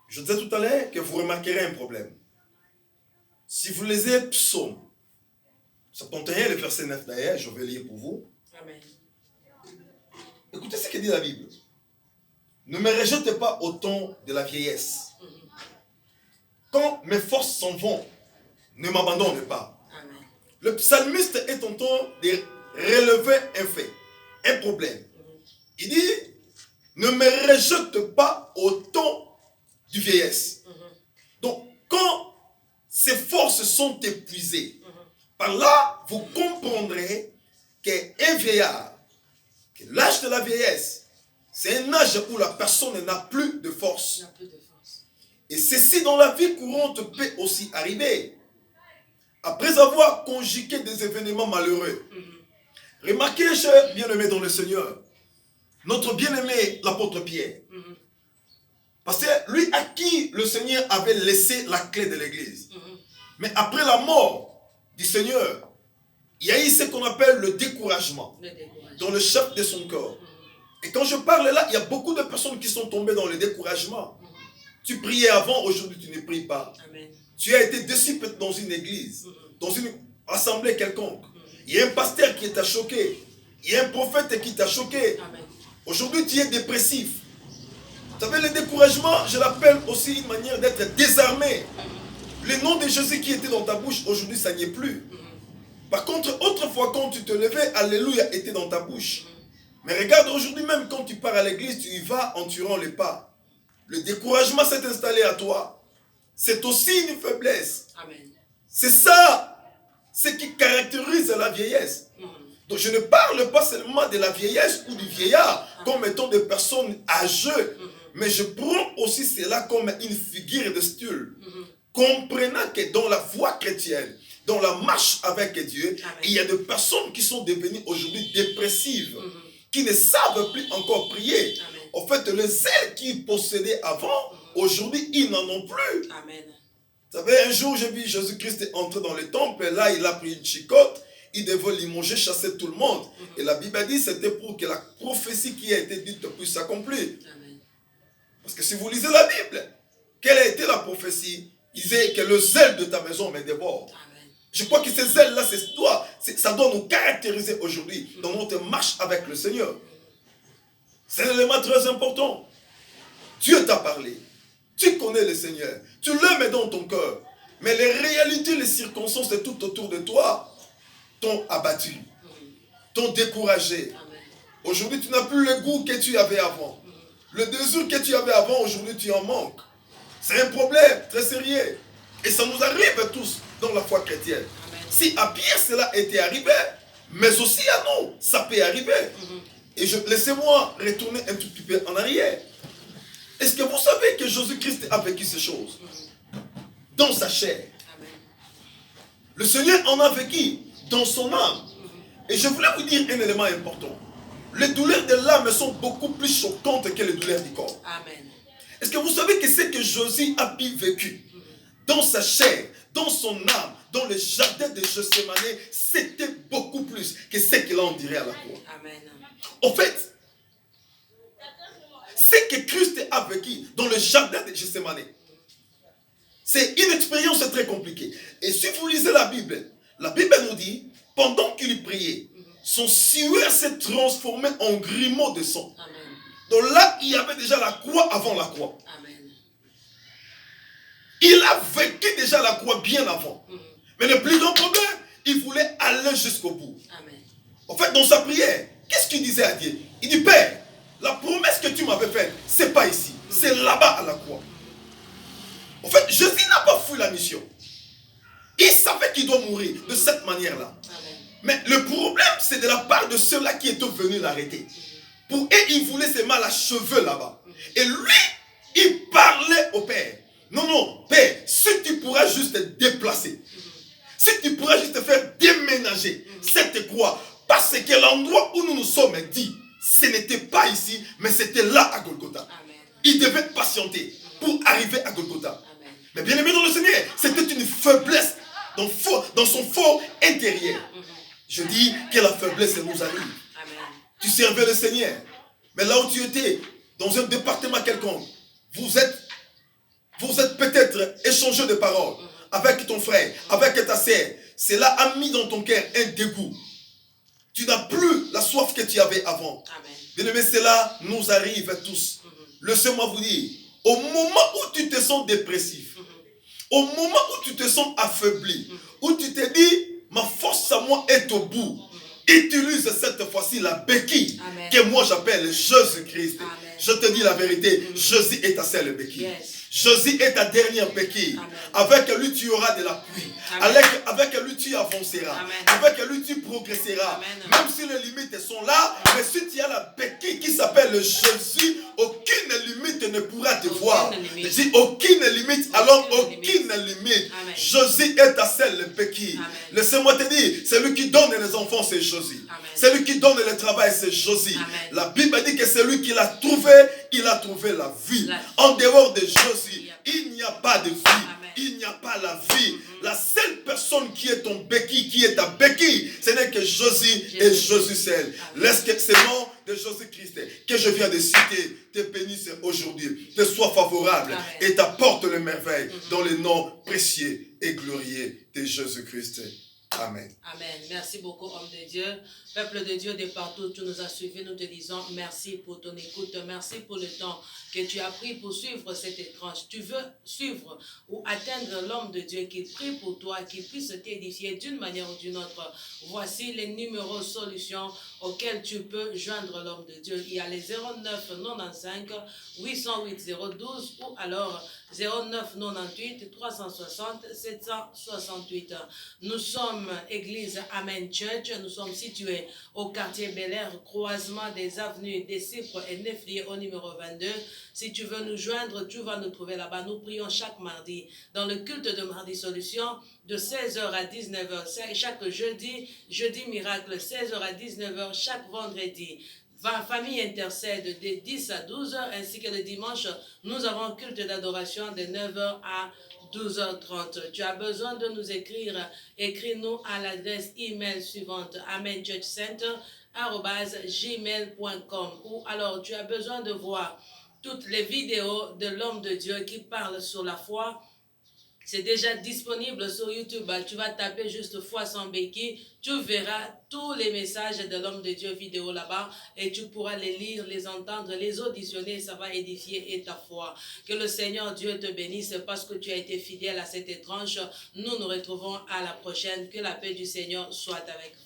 Je disais tout à l'heure que vous remarquerez un problème. Si vous lisez Psaume 71, le verset 9 d'ailleurs, je vais lire pour vous. Amen. Écoutez ce que dit la Bible. Ne me rejetez pas au temps de la vieillesse. Quand mes forces s'en vont, ne m'abandonne pas. Amen. Le psalmiste est en train de relever un fait, un problème. Il dit, ne me rejette pas au temps du vieillesse. Donc, quand ces forces sont épuisées, par là, vous comprendrez qu'un vieillard, que l'âge de la vieillesse, c'est un âge où la personne n'a plus de force. Et ceci dans la vie courante peut aussi arriver. Après avoir conjugué des événements malheureux. Remarquez, chers bien-aimés dans le Seigneur, notre bien-aimé, l'apôtre Pierre. Parce que lui à qui le Seigneur avait laissé la clé de l'église. Mais après la mort du Seigneur, il y a eu ce qu'on appelle le découragement dans le chef de son corps. Et quand je parle là, il y a beaucoup de personnes qui sont tombées dans le découragement. Tu priais avant, aujourd'hui tu ne pries pas. Amen. Tu as été déçu dans une église, dans une assemblée quelconque. Il y a un pasteur qui t'a choqué. Il y a un prophète qui t'a choqué. Aujourd'hui tu es dépressif. Vous savez, le découragement, je l'appelle aussi une manière d'être désarmé. Le nom de Jésus qui était dans ta bouche, aujourd'hui ça n'y est plus. Par contre, autrefois quand tu te levais, Alléluia était dans ta bouche. Mais regarde, aujourd'hui même quand tu pars à l'église, tu y vas en tuant les pas. Le découragement s'est installé à toi. C'est aussi une faiblesse. C'est ça, ce qui caractérise la vieillesse. Donc je ne parle pas seulement de la vieillesse ou du vieillard comme étant des personnes âgées. Mais je prends aussi cela comme une figure de style. Comprenant que dans la foi chrétienne, dans la marche avec Dieu, il y a des personnes qui sont devenues aujourd'hui dépressives, qui ne savent plus encore prier. En fait, le zèle qu'ils possédaient avant, aujourd'hui, ils n'en ont plus. Amen. Vous savez, un jour, j'ai vu Jésus-Christ entrer dans le temple, et là, il a pris une chicotte, il devait limoger, chasser tout le monde. Et la Bible a dit, c'était pour que la prophétie qui a été dite puisse s'accomplir. Parce que si vous lisez la Bible, quelle a été la prophétie? Il disait que le zèle de ta maison me dévore. Je crois que ces zèles-là, c'est toi. Ça doit nous caractériser aujourd'hui dans notre marche avec le Seigneur. C'est un élément très important. Dieu t'a parlé. Tu connais le Seigneur. Tu l'aimes dans ton cœur. Mais les réalités, les circonstances tout autour de toi t'ont abattu, t'ont découragé. Aujourd'hui, tu n'as plus le goût que tu avais avant. Le désir que tu avais avant, aujourd'hui, tu en manques. C'est un problème très sérieux. Et ça nous arrive tous dans la foi chrétienne. Si à Pierre cela était arrivé, mais aussi à nous, ça peut arriver. Et laissez-moi retourner un tout petit peu en arrière. Est-ce que vous savez que Jésus-Christ a vécu ces choses dans sa chair? Le Seigneur en a vécu dans son âme. Et je voulais vous dire un élément important. Les douleurs de l'âme sont beaucoup plus choquantes que les douleurs du corps. Amen. Est-ce que vous savez que ce que Jésus a vécu dans sa chair, dans son âme, dans le jardin de Gethsémane, c'était beaucoup plus que ce qu'il en dirait à la croix. Amen. En fait, ce que Christ a vécu dans le jardin de Gethsémane, c'est une expérience très compliquée. Et si vous lisez la Bible nous dit, pendant qu'il priait, son sueur s'est transformé en grumeaux de sang. Amen. Donc là, il y avait déjà la croix avant la croix. Amen. Il a vécu déjà la croix bien avant. Mais le plus grand problème, il voulait aller jusqu'au bout. Amen. En fait, dans sa prière, qu'est-ce qu'il disait à Dieu? Il dit, Père, la promesse que tu m'avais faite, c'est pas ici, c'est là-bas à la croix. En fait, Jésus n'a pas fui la mission. Il savait qu'il doit mourir de cette manière-là. Mais le problème, c'est de la part de ceux-là qui étaient venus l'arrêter. Pour eux, ils voulaient se mal à cheveux là-bas. Et lui, il parlait au Père. Non, non, Père, si tu pourras juste te déplacer, si tu pourras juste te faire déménager cette croix, parce que l'endroit où nous nous sommes dit, ce n'était pas ici, mais c'était là à Golgotha. Amen. Il devait patienter pour arriver à Golgotha. Amen. Mais bien aimé dans le Seigneur, c'était une faiblesse dans son fort intérieur. Je dis que la faiblesse nous arrive. Amen. Tu servais le Seigneur, mais là où tu étais, dans un département quelconque, vous êtes peut-être échanger des paroles avec ton frère, avec ta sœur, cela a mis dans ton cœur un dégoût. Tu n'as plus la soif que tu avais avant. Bien-aimé, cela nous arrive à tous. Laissez-moi vous dire, au moment où tu te sens dépressif, au moment où tu te sens affaibli, où tu te dis, ma force à moi est au bout, utilise cette fois-ci la béquille que moi j'appelle Jésus-Christ. Je te dis la vérité, Jésus est ta seule béquille. Jésus est ta dernière béquille. Avec lui, tu auras de l'appui. Avec lui, tu avanceras. Avec lui, tu progresseras. Même si les limites sont là, mais si tu as la béquille qui s'appelle Jésus, aucune limite ne pourra te voir. Je dis aucune limite, alors aucune limite. Jésus est ta seule béquille. Laissez-moi te dire, celui qui donne les enfants, c'est Jésus. Celui qui donne le travail, c'est Jésus. La Bible dit que celui qui l'a trouvé, il a trouvé la vie. En dehors de Jésus, il n'y a pas de vie. Il n'y a pas la vie. La seule personne qui est ton béquille, qui est ta béquille, ce n'est que Jésus et Jésus seul. Laisse que ce nom de Jésus-Christ que je viens de citer te bénisse aujourd'hui, te soit favorable et t'apporte le merveille dans le nom précieux et glorieux de Jésus-Christ. Amen. Amen. Merci beaucoup, homme de Dieu. Peuple de Dieu, de partout, tu nous as suivis. Nous te disons merci pour ton écoute. Merci pour le temps que tu as pris pour suivre cette étrange. Tu veux suivre ou atteindre l'homme de Dieu qui prie pour toi, qui puisse t'édifier d'une manière ou d'une autre. Voici les numéros solutions auxquels tu peux joindre l'homme de Dieu. Il y a les 09 95 808 012 ou alors 09 98 360 768. Nous sommes Église Amen Church. Nous sommes situés au quartier Bel Air, croisement des avenues des Cypres et Neflier au numéro 22. Si tu veux nous joindre, tu vas nous trouver là-bas. Nous prions chaque mardi dans le culte de Mardi Solution de 16h à 19h. Chaque jeudi miracle, 16h à 19h, chaque vendredi. Famille intercède de 10 à 12h, ainsi que le dimanche, nous avons culte d'adoration de 9h à 12h30. Tu as besoin de nous écrire, écris-nous à l'adresse email suivante, amenchurchcenter@gmail.com, ou alors tu as besoin de voir toutes les vidéos de l'homme de Dieu qui parle sur la foi. C'est déjà disponible sur YouTube. Tu vas taper juste foi sans béquille. Tu verras tous les messages de l'homme de Dieu vidéo là-bas et tu pourras les lire, les entendre, les auditionner. Ça va édifier et ta foi. Que le Seigneur Dieu te bénisse parce que tu as été fidèle à cette étrange. Nous nous retrouvons à la prochaine. Que la paix du Seigneur soit avec vous.